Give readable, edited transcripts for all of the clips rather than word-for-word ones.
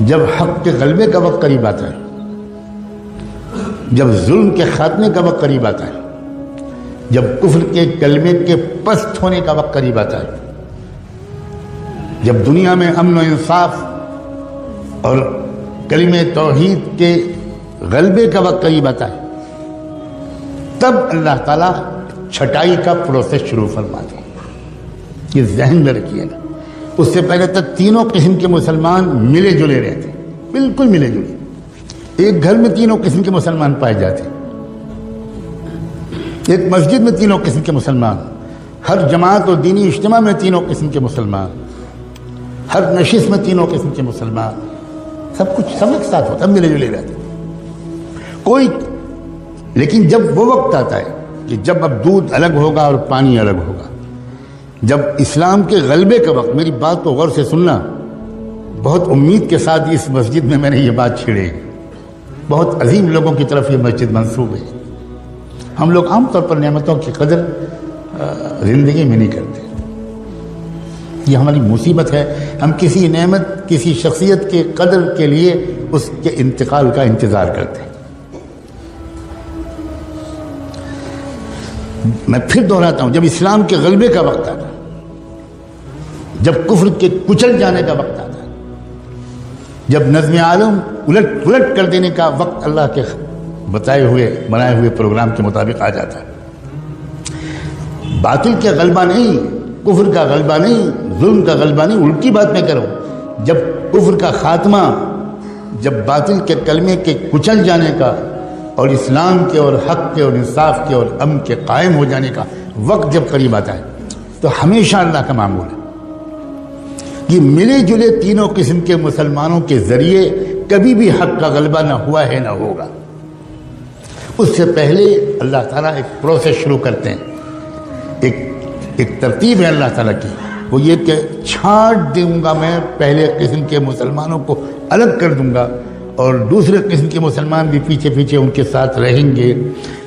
جب حق کے غلبے کا وقت قریب آتا ہے، جب ظلم کے خاتمے کا وقت قریب آتا ہے، جب کفر کے کلمے کے پست ہونے کا وقت قریب آتا ہے، جب دنیا میں امن و انصاف اور کلمہ توحید کے غلبے کا وقت قریب آتا ہے، تب اللہ تعالیٰ چھٹائی کا پروسیس شروع فرماتے ہیں۔ یہ ذہن میں رکھیے گا، اس سے پہلے تک تینوں قسم کے مسلمان ملے جلے رہتے ہیں، بالکل ملے جلے۔ ایک گھر میں تینوں قسم کے مسلمان پائے جاتے ہیں، ایک مسجد میں تینوں قسم کے مسلمان، ہر جماعت اور دینی اجتماع میں تینوں قسم کے مسلمان، ہر نشست میں تینوں قسم کے مسلمان، سب کچھ سب ایک ساتھ ہوتا ہے، ملے جلے رہتے ہیں کوئی۔ لیکن جب وہ وقت آتا ہے کہ جب اب دودھ الگ ہوگا اور پانی الگ ہوگا، جب اسلام کے غلبے کا وقت، میری بات کو غور سے سننا، بہت امید کے ساتھ اس مسجد میں نے یہ بات چھیڑے، بہت عظیم لوگوں کی طرف یہ مسجد منسوب ہے۔ ہم لوگ عام طور پر نعمتوں کی قدر زندگی میں نہیں کرتے، یہ ہماری مصیبت ہے۔ ہم کسی نعمت، کسی شخصیت کے قدر کے لیے اس کے انتقال کا انتظار کرتے ہیں۔ میں پھر دہراتا ہوں، جب اسلام کے غلبے کا وقت آتا ہے، جب کفر کے کچل جانے کا وقت آتا ہے، جب نظم عالم الٹ پلٹ کر دینے کا وقت اللہ کے بنائے ہوئے پروگرام کے مطابق آ جاتا ہے، باطل کا غلبہ نہیں، کفر کا غلبہ نہیں، ظلم کا غلبہ نہیں، الٹی بات میں کروں، جب کفر کا خاتمہ، جب باطل کے کلمے کے کچل جانے کا اور اسلام کے اور حق کے اور انصاف کے اور امن کے قائم ہو جانے کا وقت جب قریب آتا ہے، تو ہمیشہ اللہ کا معمول ہے کہ ملے جلے تینوں قسم کے مسلمانوں کے ذریعے کبھی بھی حق کا غلبہ نہ ہوا ہے نہ ہوگا۔ اس سے پہلے اللہ تعالیٰ ایک پروسیس شروع کرتے ہیں، ایک ترتیب ہے اللہ تعالیٰ کی، وہ یہ کہ چھانٹ دوں گا میں پہلے قسم کے مسلمانوں کو الگ کر دوں گا، اور دوسرے قسم کے مسلمان بھی پیچھے پیچھے ان کے ساتھ رہیں گے،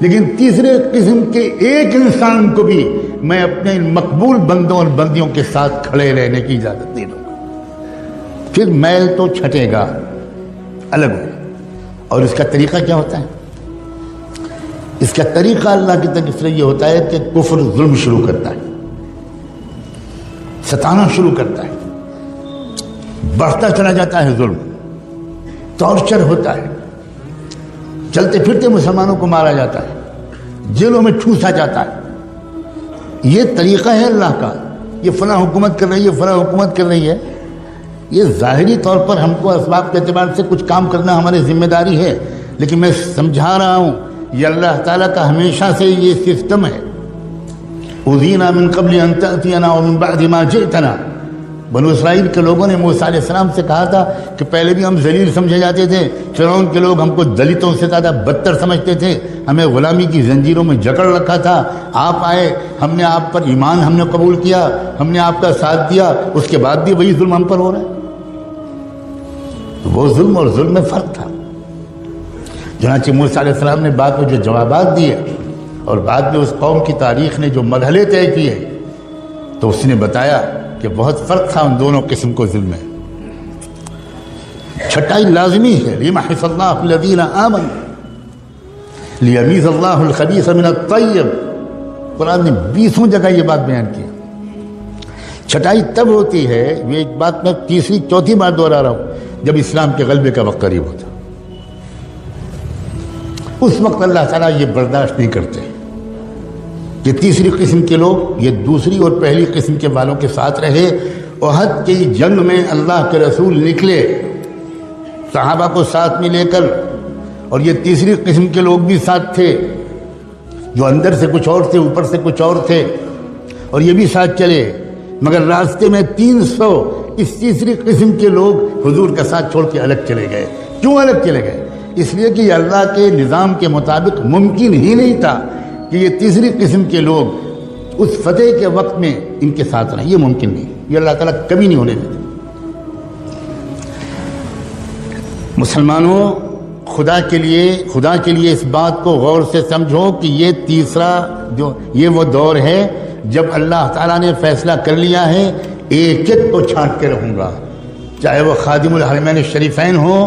لیکن تیسرے قسم کے ایک انسان کو بھی میں اپنے مقبول بندوں اور بندیوں کے ساتھ کھڑے رہنے کی اجازت نہیں دوں گا۔ پھر میل تو چھٹے گا، الگ ہوگا۔ اور اس کا طریقہ کیا ہوتا ہے؟ اس کا طریقہ اللہ کی طرف سے یہ ہوتا ہے کہ کفر ظلم شروع کرتا ہے، ستانا شروع کرتا ہے، بڑھتا چلا جاتا ہے ظلم، ٹارچر ہوتا ہے، چلتے پھرتے مسلمانوں کو مارا جاتا ہے، جیلوں میں ٹھوسا جاتا ہے۔ یہ طریقہ ہے اللہ کا، یہ فلاں حکومت کر رہی ہے، فلاں حکومت کر رہی ہے، یہ ظاہری طور پر ہم کو اسباب کے اعتبار سے کچھ کام کرنا ہماری ذمہ داری ہے، لیکن میں سمجھا رہا ہوں یہ اللہ تعالیٰ کا ہمیشہ سے یہ سسٹم ہے۔ اُذِينَا مِن قَبْلِ أَن تَأْتِيَنَا وَمِن بَعْدِ مَا جِئْتَنَا، بنو اسرائیل کے لوگوں نے موسیٰ علیہ السلام سے کہا تھا کہ پہلے بھی ہم ذلیل سمجھے جاتے تھے، فرعون کے لوگ ہم کو دلتوں سے زیادہ بدتر سمجھتے تھے، ہمیں غلامی کی زنجیروں میں جکڑ رکھا تھا، آپ آئے، ہم نے آپ پر ایمان ہم نے قبول کیا، ہم نے آپ کا ساتھ دیا، اس کے بعد بھی وہی ظلم ہم پر ہو رہا ہے۔ وہ ظلم اور ظلم میں فرق تھا۔ چنانچہ موسیٰ علیہ السلام نے بعد میں جو جوابات دیے اور بعد میں اس قوم کی تاریخ نے جو مرحلے طے کیے، تو اس نے بتایا کہ بہت فرق تھا ان دونوں قسم کو ظلم میں۔ چھٹائی لازمی ہے، لِيَمْحِصَ اللَّهُ الَّذِينَ آمَنُوا لِيَمِيزَ اللَّهُ الْخَبِيثَ مِنَ الطَّيِّبِ، قرآن نے 20 جگہ یہ بات بیان کی۔ چھٹائی تب ہوتی ہے، یہ ایک بات میں تیسری چوتھی بار دوہرا رہا ہوں، جب اسلام کے غلبے کا وقت قریب ہوتا، اس وقت اللہ تعالیٰ یہ برداشت نہیں کرتے کہ تیسری قسم کے لوگ یہ دوسری اور پہلی قسم کے والوں کے ساتھ رہے۔ احد کی جنگ میں اللہ کے رسول نکلے صحابہ کو ساتھ میں لے کر، اور یہ تیسری قسم کے لوگ بھی ساتھ تھے، جو اندر سے کچھ اور تھے، اوپر سے کچھ اور تھے، اور یہ بھی ساتھ چلے، مگر راستے میں 300 اس تیسری قسم کے لوگ حضور کا ساتھ چھوڑ کے الگ چلے گئے۔ کیوں الگ چلے گئے؟ اس لیے کہ یہ اللہ کے نظام کے مطابق ممکن ہی نہیں تھا کہ یہ تیسری قسم کے لوگ اس فتح کے وقت میں ان کے ساتھ رہیں، یہ ممکن نہیں، یہ اللہ تعالیٰ کبھی نہیں ہونے دیتے۔ مسلمانوں، خدا کے لیے اس بات کو غور سے سمجھو کہ یہ تیسرا یہ وہ دور ہے جب اللہ تعالیٰ نے فیصلہ کر لیا ہے ایک ایک کو چھانٹ کے رہوں گا، چاہے وہ خادم الحرمین الشریفین ہوں،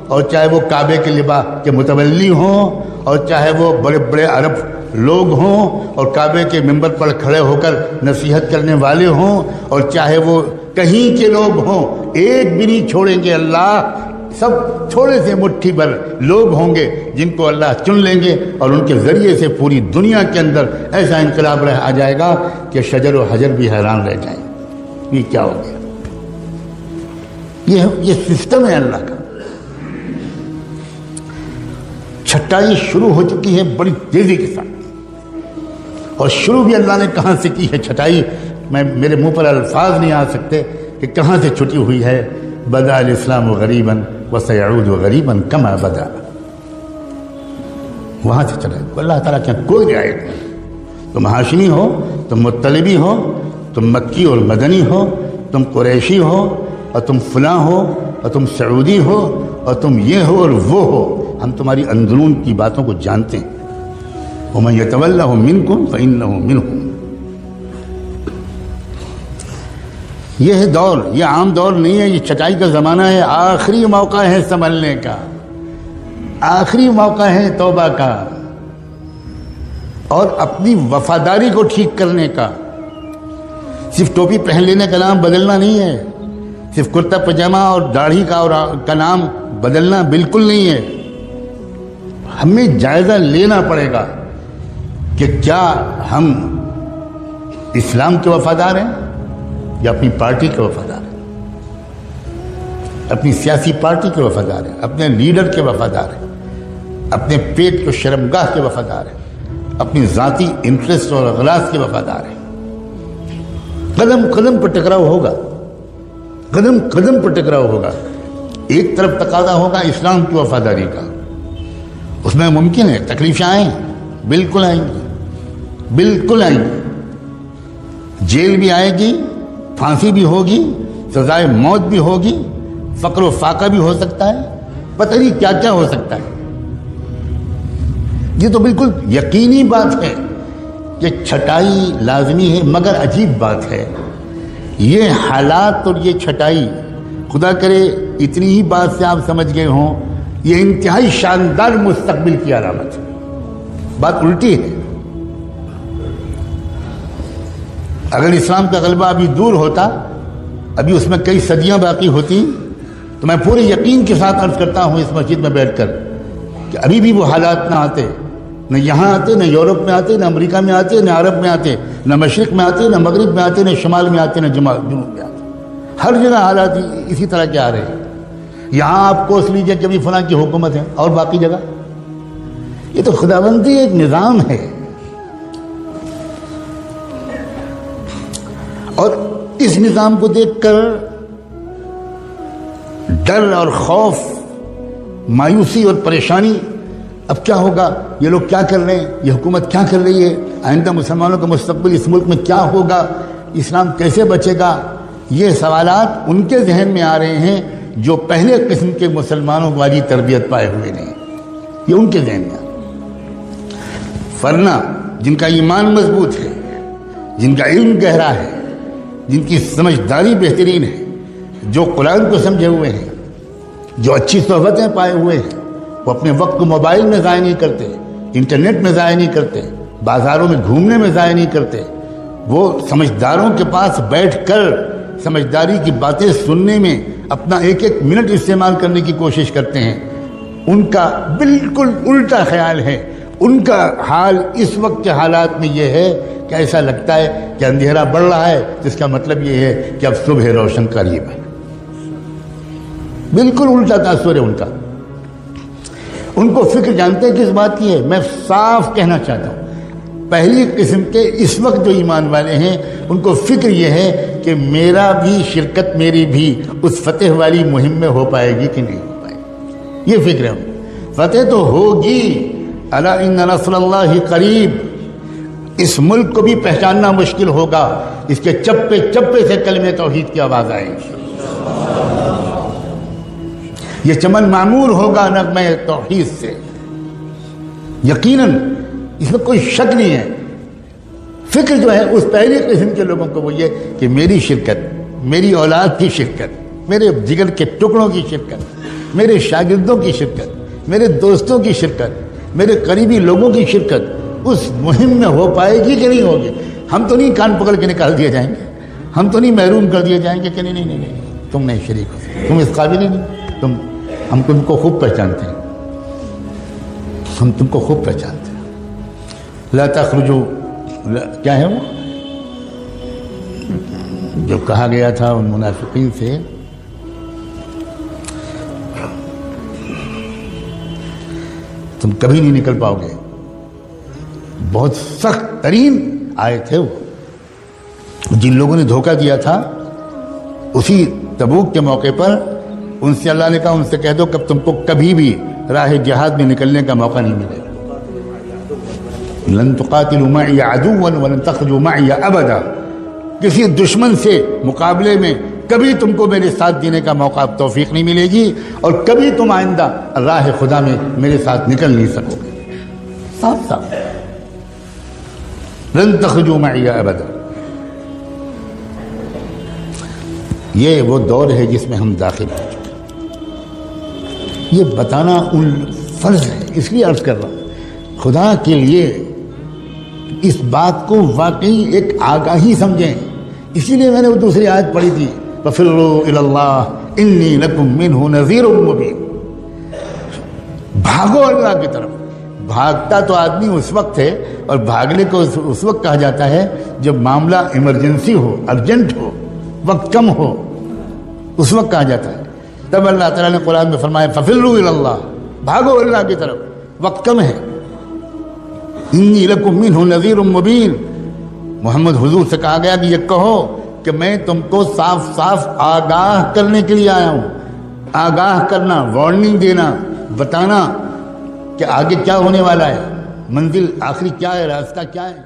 اور چاہے وہ کعبے کے لباس کے متولی ہوں، اور چاہے وہ بڑے بڑے عرب لوگ ہوں اور کعبے کے ممبر پر کھڑے ہو کر نصیحت کرنے والے ہوں، اور چاہے وہ کہیں کے لوگ ہوں، ایک بھی نہیں چھوڑیں گے اللہ۔ سب تھوڑے سے مٹھی بھر لوگ ہوں گے جن کو اللہ چن لیں گے، اور ان کے ذریعے سے پوری دنیا کے اندر ایسا انقلاب آ جائے گا کہ شجر و حجر بھی حیران رہ جائیں۔ یہ کیا ہو گیا؟ یہ سسٹم ہے اللہ کا۔ چھٹائی شروع ہو چکی ہے بڑی تیزی کے ساتھ، اور شروع بھی اللہ نے کہاں سے کی ہے چھٹائی؟ میرے منہ پر الفاظ نہیں آ سکتے کہ کہاں سے چھٹی ہوئی ہے۔ بدأ الاسلام غریبا وسيعود غریبا کما بدا، وہاں سے چلا۔ اللہ تعالیٰ کیا کوئی رعایت نہیں، تم ہاشمی ہو، تم مطلبی ہو، تم مکی اور مدنی ہو، تم قریشی ہو، اور تم فلاں ہو، اور تم سعودی ہو، اور تم یہ ہو اور وہ ہو، ہم تمہاری اندرون کی باتوں کو جانتے ہیں۔ وَمَن يَتَوَلَّهُم مِّنكُمْ فَإِنَّهُ مِنْهُمْ۔ یہ ہے دور، یہ عام دور نہیں ہے، یہ چھٹائی کا زمانہ ہے۔ آخری موقع ہے سنبھلنے کا، آخری موقع ہے توبہ کا، اور اپنی وفاداری کو ٹھیک کرنے کا۔ صرف ٹوپی پہن لینے کا نام بدلنا نہیں ہے، صرف کرتا پجامہ اور داڑھی کا نام بدلنا بالکل نہیں ہے۔ ہمیں جائزہ لینا پڑے گا کہ کیا ہم اسلام کے وفادار ہیں یا اپنی پارٹی کے وفادار ہیں، اپنی سیاسی پارٹی کے وفادار ہیں، اپنے لیڈر کے وفادار ہیں، اپنے پیٹ کو شرمگاہ کے وفادار ہیں، اپنی ذاتی انٹرسٹ اور اغراض کے وفادار ہیں۔ قدم قدم پر ٹکراؤ ہوگا، قدم قدم پر ٹکراؤ ہوگا۔ ایک طرف تقاضا ہوگا اسلام کی وفاداری کا، اس میں ممکن ہے تکلیفیں آئیں، بالکل آئیں گی، بالکل آئیں گی، جیل بھی آئے گی، پھانسی بھی ہوگی، سزائے موت بھی ہوگی، فقر و فاقہ بھی ہو سکتا ہے، پتہ نہیں کیا کیا ہو سکتا ہے۔ یہ تو بالکل یقینی بات ہے کہ چھٹائی لازمی ہے، مگر عجیب بات ہے یہ حالات اور یہ چھٹائی، خدا کرے اتنی ہی بات سے آپ سمجھ گئے ہوں، یہ انتہائی شاندار مستقبل کی علامت ہے۔ بات الٹی ہے۔ اگر اسلام کا غلبہ ابھی دور ہوتا، ابھی اس میں کئی صدیاں باقی ہوتی، تو میں پورے یقین کے ساتھ عرض کرتا ہوں اس مسجد میں بیٹھ کر کہ ابھی بھی وہ حالات نہ آتے، نہ یہاں آتے، نہ یورپ میں آتے، نہ امریکہ میں آتے، نہ عرب میں آتے، نہ مشرق میں آتے، نہ مغرب میں آتے، نہ شمال میں آتے، نہ جنوب میں آتے۔ ہر جگہ حالات اسی طرح کے آ رہے ہیں۔ یہاں آپ کوس لیجئے کہ ابھی فلاں کی حکومت ہے، اور باقی جگہ یہ تو خداوندی ایک نظام ہے، اور اس نظام کو دیکھ کر ڈر اور خوف، مایوسی اور پریشانی، اب کیا ہوگا، یہ لوگ کیا کر رہے ہیں، یہ حکومت کیا کر رہی ہے، آئندہ مسلمانوں کا مستقبل اس ملک میں کیا ہوگا، اسلام کیسے بچے گا، یہ سوالات ان کے ذہن میں آ رہے ہیں جو پہلے قسم کے مسلمانوں والی تربیت پائے ہوئے نہیں، یہ ان کے ذہن میں آ رہے ہیں۔ ورنہ جن کا ایمان مضبوط ہے، جن کا علم گہرا ہے، جن کی سمجھداری بہترین ہے، جو قرآن کو سمجھے ہوئے ہیں، جو اچھی صحبتیں پائے ہوئے ہیں، وہ اپنے وقت کو موبائل میں ضائع نہیں کرتے، انٹرنیٹ میں ضائع نہیں کرتے، بازاروں میں گھومنے میں ضائع نہیں کرتے، وہ سمجھداروں کے پاس بیٹھ کر سمجھداری کی باتیں سننے میں اپنا ایک ایک منٹ استعمال کرنے کی کوشش کرتے ہیں۔ ان کا بالکل الٹا خیال ہے، ان کا حال اس وقت کے حالات میں یہ ہے کہ ایسا لگتا ہے کہ اندھیرا بڑھ رہا ہے، جس کا مطلب یہ ہے کہ اب صبح روشن قریب ہے۔ بالکل الٹا تاثر ہے ان کا۔ ان کو فکر جانتے ہیں کس بات کی ہے؟ میں صاف کہنا چاہتا ہوں، پہلی قسم کے اس وقت جو ایمان والے ہیں ان کو فکر یہ ہے کہ میرا بھی شرکت، میری بھی اس فتح والی مہم میں ہو پائے گی کہ نہیں ہو پائے گی، یہ فکر ہے۔ فتح تو ہوگی، الا ان نصر اللہ قریب۔ اس ملک کو بھی پہچاننا مشکل ہوگا، اس کے چپے چپے سے کلمہ توحید کی آواز آئے گی، یہ چمن معمور ہوگا نغمہ توحید سے، یقیناً اس میں کوئی شک نہیں ہے۔ فکر جو ہے اس پہلی قسم کے لوگوں کو وہ یہ کہ میری شرکت، میری اولاد کی شرکت، میرے جگر کے ٹکڑوں کی شرکت، میرے شاگردوں کی شرکت، میرے دوستوں کی شرکت، میرے قریبی لوگوں کی شرکت اس مہم میں ہو پائے گی کہ نہیں ہوگی؟ ہم تو نہیں کان پکڑ کے نکال دیے جائیں گے، ہم تو نہیں محروم کر دیے جائیں گے کہ نہیں نہیں نہیں نہیں تم نہیں شریک ہو، تم اس قابل ہی نہیں، ہم تم کو خوب پہچانتے ہیں، ہم تم کو خوب پہچانتے ہیں۔ لا تخرجوا، کیا ہے وہ جو کہا گیا تھا ان منافقین سے، تم کبھی نہیں نکل پاؤ گے، بہت سخت ترین آئے تھے وہ، جن لوگوں نے دھوکہ دیا تھا اسی تبوک کے موقع پر ان سے اللہ نے کہا ان سے کہہ دو کہ تم کو کبھی بھی راہ جہاد میں نکلنے کا موقع نہیں ملے گا، لن تقاتلوا معي عدوا ولن تخرجوا معي ابدا، کسی دشمن سے مقابلے میں کبھی تم کو میرے ساتھ دینے کا موقع توفیق نہیں ملے گی، اور کبھی تم آئندہ راہ خدا میں میرے ساتھ نکل نہیں سکو گے، صاف صاف، لن تخرجوا معي ابدا۔ یہ وہ دور ہے جس میں ہم داخل ہو چکے، یہ بتانا ان فرض ہے، اس لیے عرض کر رہا ہوں خدا کے لیے اس بات کو واقعی ایک آگاہی سمجھیں، اسی لیے میں نے وہ دوسری آیت پڑھی تھی، فَفِرُّوا إِلَى اللَّهِ إِنِّي لَكُمْ مِنْهُ نَذِيرٌ مُبِينٌ، بھاگو اللہ کی طرف۔ بھاگتا تو آدمی اس وقت ہے، اور بھاگنے کو اس وقت کہا جاتا ہے جب معاملہ ایمرجنسی ہو، ارجنٹ ہو، وقت کم ہو، اس وقت کہا جاتا ہے۔ تب اللہ تعالیٰ نے قرآن میں فرمایا فَفِرُّوا إِلَى اللَّهِ، بھاگو اللہ کی طرف، وقت کم ہے۔ انی لکم منہ نذیر مبین، محمد حضور سے کہا گیا کہ یہ کہو کہ میں تم کو صاف صاف آگاہ کرنے کے لیے آیا ہوں، آگاہ کرنا، وارننگ دینا، بتانا کہ آگے کیا ہونے والا ہے، منزل آخری کیا ہے، راستہ کیا ہے۔